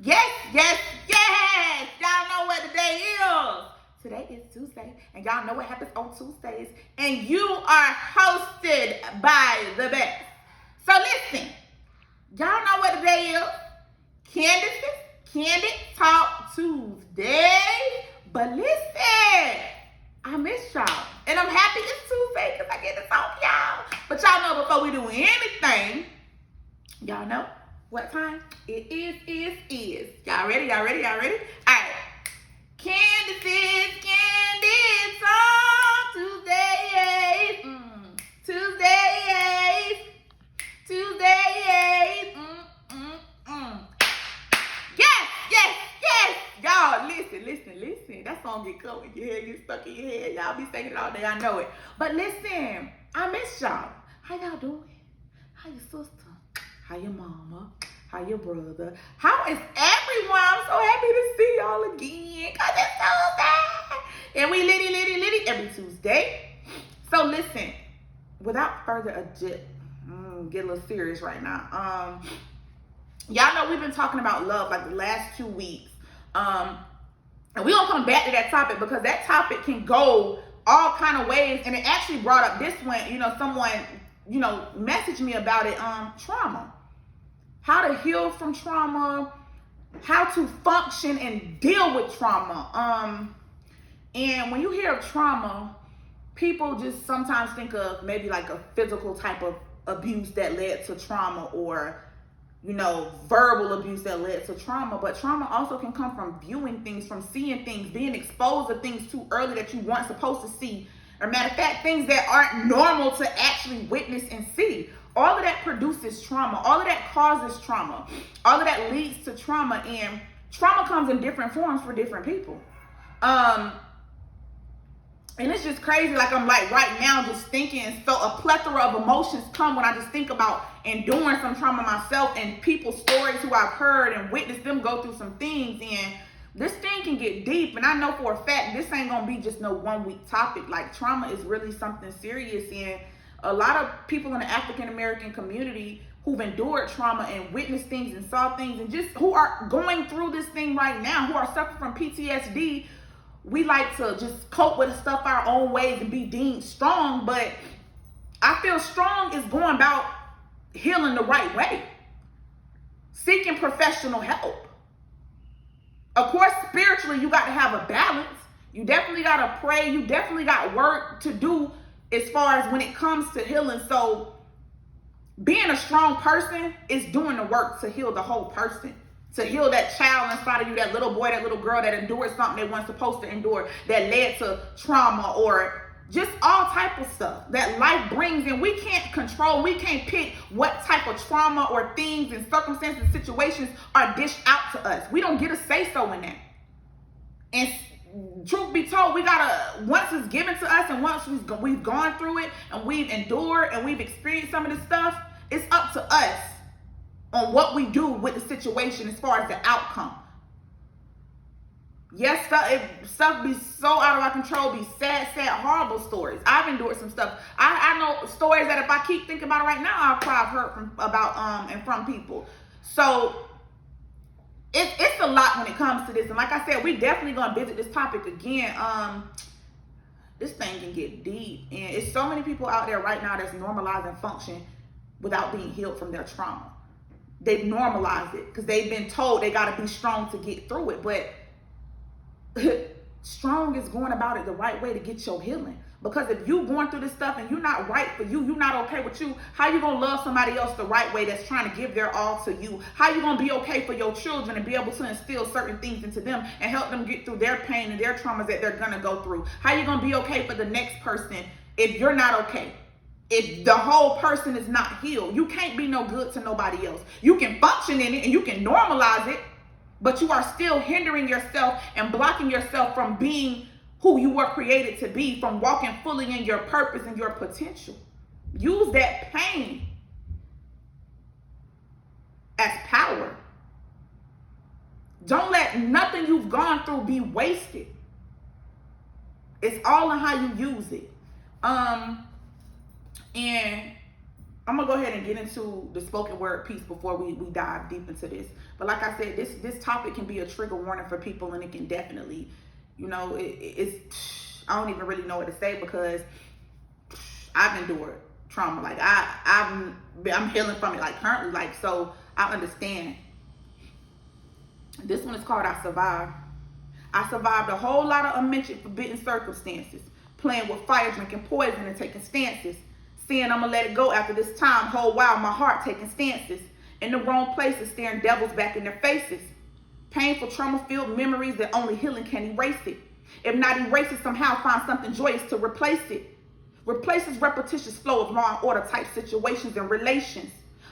Yes, yes, yes. Y'all know what today is. Today is Tuesday, and y'all know what happens on Tuesdays. And you are hosted by the best. So listen, y'all know what today is. Candid Talk Tuesday. But listen, I miss y'all. And I'm happy it's Tuesday because I get to talk to y'all. But y'all know before we do anything, y'all know what time it is. Y'all ready? All right. Candis on Tuesdays. Tuesdays. Yes. Y'all, listen. That song get cut when your head get stuck in your head. Y'all be singing it all day, I know it. But listen, I miss y'all. How y'all doing? How your sister? How your mama? How your brother? How is everyone? I'm so happy to see y'all again. Cause it's Tuesday. And we litty every Tuesday. So listen, without further ado, get a little serious right now. Y'all know we've been talking about love like the last 2 weeks. And we're gonna come back to that topic because that topic can go all kind of ways. And it actually brought up this one, someone, messaged me about it, trauma. How to heal from trauma, how to function and deal with trauma. And when you hear of trauma, people just sometimes think of maybe like a physical type of abuse that led to trauma, or verbal abuse that led to trauma. But trauma also can come from viewing things, from seeing things, being exposed to things too early that you weren't supposed to see. Or matter of fact, things that aren't normal to actually witness and see. All of that produces trauma. All of that causes trauma. All of that leads to trauma. And trauma comes in different forms for different people. And it's just crazy. Like I'm like right now just thinking, so a plethora of emotions come when I just think about enduring some trauma myself and people's stories who I've heard and witnessed them go through some things. And this thing can get deep. And I know for a fact, this ain't going to be just no 1 week topic. Like trauma is really something serious. And a lot of people in the African American community who've endured trauma and witnessed things and saw things and just who are going through this thing right now, who are suffering from PTSD, we like to just cope with stuff our own ways and be deemed strong. But I feel strong is going about healing the right way, seeking professional help. Of course, spiritually, you got to have a balance. You definitely got to pray. You definitely got work to do as far as when it comes to healing. So being a strong person is doing the work to heal the whole person. To heal that child inside of you, that little boy, that little girl that endured something they weren't supposed to endure, that led to trauma, or just all type of stuff that life brings. And we can't control, we can't pick what type of trauma or things and circumstances and situations are dished out to us. We don't get a say so in that. And truth be told, we gotta, once it's given to us and once we've gone through it and we've endured and we've experienced some of this stuff, it's up to us on what we do with the situation as far as the outcome. Yes, stuff be so out of our control, be sad, horrible stories. I've endured some stuff. I know stories that if I keep thinking about it right now, I'll cry. I've heard from people. So it's a lot when it comes to this. And like I said, we definitely gonna visit this topic again. This thing can get deep, and it's so many people out there right now that's normalizing function without being healed from their trauma. They've normalized it because they've been told they got to be strong to get through it. But strong is going about it the right way to get your healing. Because if you going through this stuff and you're not right for you, you're not okay with you, how you going to love somebody else the right way that's trying to give their all to you? How you going to be okay for your children and be able to instill certain things into them and help them get through their pain and their traumas that they're going to go through? How you going to be okay for the next person if you're not okay? If the whole person is not healed, you can't be no good to nobody else. You can function in it and you can normalize it, but you are still hindering yourself and blocking yourself from being who you were created to be, from walking fully in your purpose and your potential. Use that pain as power. Don't let nothing you've gone through be wasted. It's all in how you use it. And I'm gonna go ahead and get into the spoken word piece before we dive deep into this. But like I said, this topic can be a trigger warning for people, and it can definitely, it's I don't even really know what to say, because I've endured trauma. Like I'm healing from it, like currently, like, so I understand. This one is called I Survived. I survived a whole lot of unmentioned forbidden circumstances, playing with fire, drinking poison, and taking stances. Seeing I'ma let it go after this time, whole while my heart taking stances. In the wrong places, staring devils back in their faces. Painful, trauma-filled memories that only healing can erase it. If not erase it, somehow find something joyous to replace it. Replaces repetitious flow of law and order type situations and relations.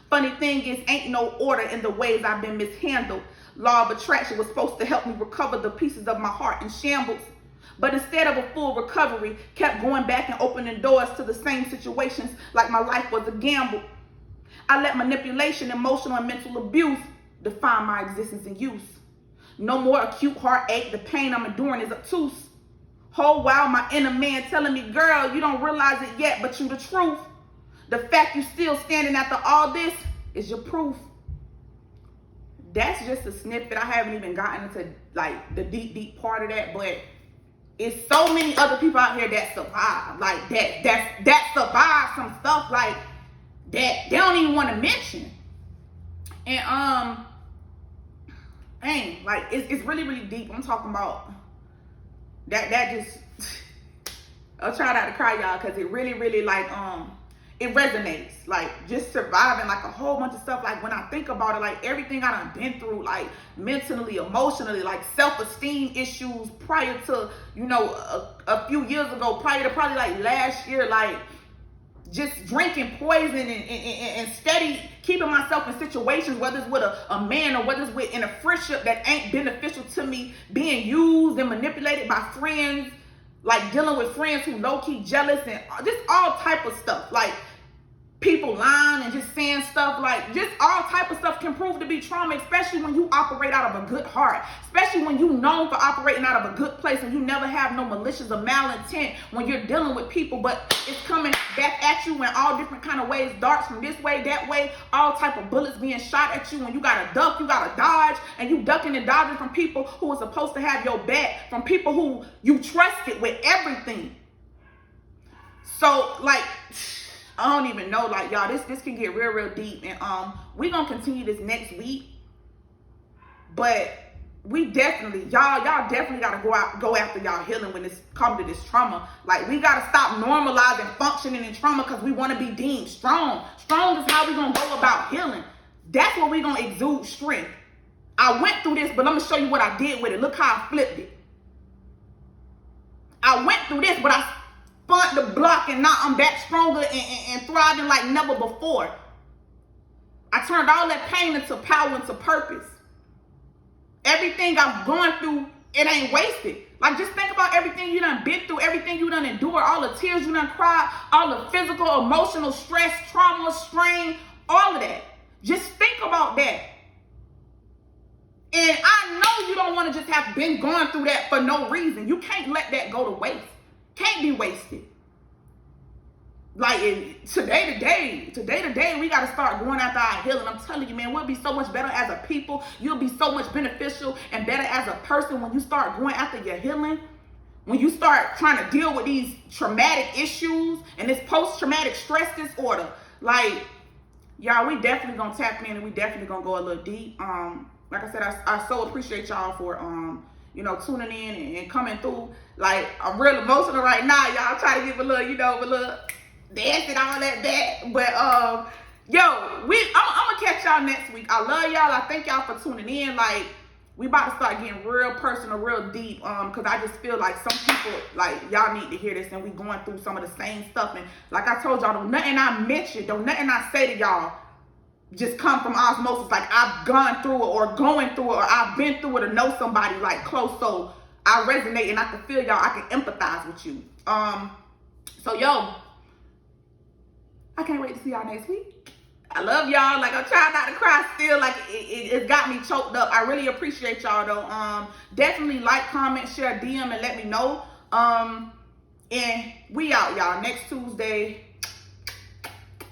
Funny thing is, ain't no order in the ways I've been mishandled. Law of attraction was supposed to help me recover the pieces of my heart in shambles. But instead of a full recovery, kept going back and opening doors to the same situations like my life was a gamble. I let manipulation, emotional and mental abuse define my existence and use. No more acute heartache, the pain I'm enduring is obtuse. Whole while my inner man telling me, girl, you don't realize it yet, but you the truth. The fact you still standing after all this is your proof. That's just a snippet. I haven't even gotten into like the deep part of that, but it's so many other people out here that survive, like that survive some stuff like that they don't even want to mention. And dang, like it's really, really deep. I'm talking about that just I'll try not to cry, y'all, because it really, really like it resonates. Like just surviving like a whole bunch of stuff. Like when I think about it, like everything I done been through, like mentally, emotionally, like self-esteem issues prior to, a few years ago, prior to probably like last year, like just drinking poison and steady keeping myself in situations, whether it's with a man or whether it's in a friendship that ain't beneficial to me, being used and manipulated by friends, like dealing with friends who low-key jealous and just all type of stuff. Like people lying and just saying stuff, like just all type of stuff can prove to be trauma, especially when you operate out of a good heart, especially when you known for operating out of a good place and you never have no malicious or malintent when you're dealing with people, but it's coming back at you in all different kind of ways, darts from this way, that way, all type of bullets being shot at you, and you gotta duck, you gotta dodge, and you ducking and dodging from people who are supposed to have your back, from people who you trusted with everything. So like, I don't even know, like, y'all, this can get real, real deep. And we gonna continue this next week. But we definitely, y'all definitely gotta go after y'all healing when it's come to this trauma. Like, we gotta stop normalizing functioning in trauma because we wanna be deemed strong. Strong is how we gonna go about healing. That's where we gonna exude strength. I went through this, but let me show you what I did with it. Look how I flipped it. I went through this, but I spun the block, and now I'm back stronger and thriving like never before. I turned all that pain into power, into purpose. Everything I've gone through, it ain't wasted. Like, just think about everything you done been through, everything you done endured, all the tears you done cried, all the physical, emotional stress, trauma, strain, all of that. Just think about that. And I know you don't want to just have been going through that for no reason. You can't let that go to waste. Can't be wasted. Like today to day, we got to start going after our healing. I'm telling you, man, we'll be so much better as a people. You'll be so much beneficial and better as a person when you start going after your healing. When you start trying to deal with these traumatic issues and this post-traumatic stress disorder. Like, y'all, we definitely gonna tap in and we definitely gonna go a little deep. Like I said, I so appreciate y'all for tuning in and coming through. Like, I'm real emotional right now, y'all. Try to give a little dance and all that back. But I'm gonna catch y'all next week. I love y'all. I thank y'all for tuning in. Like, we about to start getting real personal, real deep. Because I just feel like some people, like, y'all need to hear this, and we going through some of the same stuff. And like I told y'all, don't nothing I mention, don't nothing I say to y'all just come from osmosis. Like, I've gone through it or going through it or I've been through it or know somebody like close, so I resonate and I can feel y'all. I can empathize with you. So yo, I can't wait to see y'all next week. I love y'all. Like, I'm trying not to cry still. Like, it got me choked up. I really appreciate y'all though. Definitely like, comment, share, DM, and let me know. And we out, y'all. Next Tuesday.